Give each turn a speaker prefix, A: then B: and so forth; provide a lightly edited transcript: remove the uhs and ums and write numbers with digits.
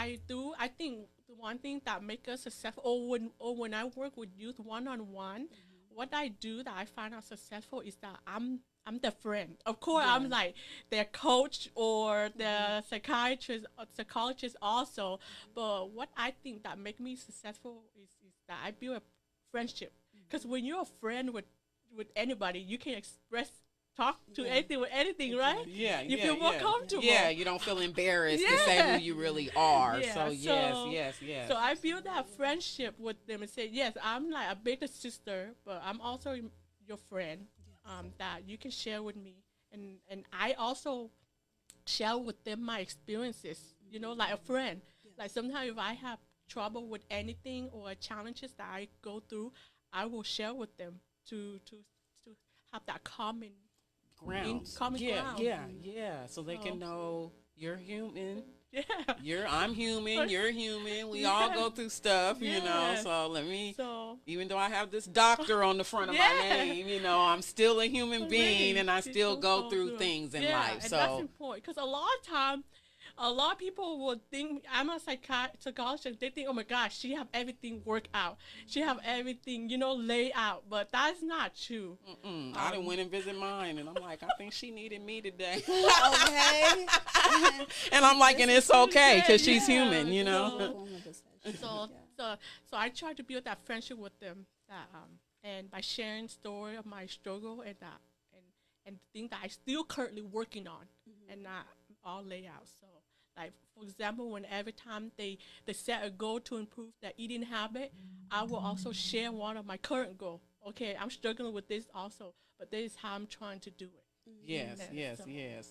A: I do. I think the one thing that makes us successful, or when I work with youth one on one, what I do that I find out successful is that I'm the friend. Of course,
B: Yeah.
A: I'm like their coach or the psychiatrist or psychologist also. But what I think that make me successful is that I build a friendship. Because when you're a friend with anybody, you can express talk to
B: Yeah.
A: anything with anything, right?
C: Yeah,
A: You
C: yeah,
A: feel more
C: yeah.
A: comfortable.
C: Yeah, you don't feel embarrassed to say
A: Yeah.
C: who you really are.
A: Yeah,
C: So
A: so
C: yes.
A: so I build that friendship with them and say, yes, I'm like a bigger sister, but I'm also your friend. That you can share with me, and I also share with them my experiences. Like a friend. Like sometimes if I have trouble with anything or challenges that I go through, I will share with them to have that
C: Grounds.
A: common
C: Yeah,
A: ground.
C: yeah. So they can
A: So
C: know you're human.
A: yeah,
C: I'm human, you're human. We all
A: yeah,
C: go through stuff,
A: yes.
C: So let me,
A: So
C: even though I have this doctor on the front of my
A: yeah.
C: name, I'm still a human being and I
A: She
C: still go through
A: through it.
C: things in
A: Yeah,
C: life.
A: and that's
C: So
A: important because a lot of time, a lot of people would think I'm a psychologist. They think, oh my gosh, she have everything worked out. She have everything, laid out. But that's not true.
C: I done went and visit mine and I'm like, I think she needed me today.
B: Okay.
C: And I'm like, and it's okay because
A: Yeah,
C: she's human,
A: so-
B: Form of assessment.
A: So,
B: Yeah.
A: so I try to build that friendship with them. And by sharing story of my struggle and the thing that I still currently working on, and not all laid out. So, like for example, when every time they set a goal to improve their eating habit, I will also share one of my current goal. Okay, I'm struggling with this also, but this is how I'm trying to do it.
C: Yes,
A: Yeah,
C: yes,
A: so-
C: yes.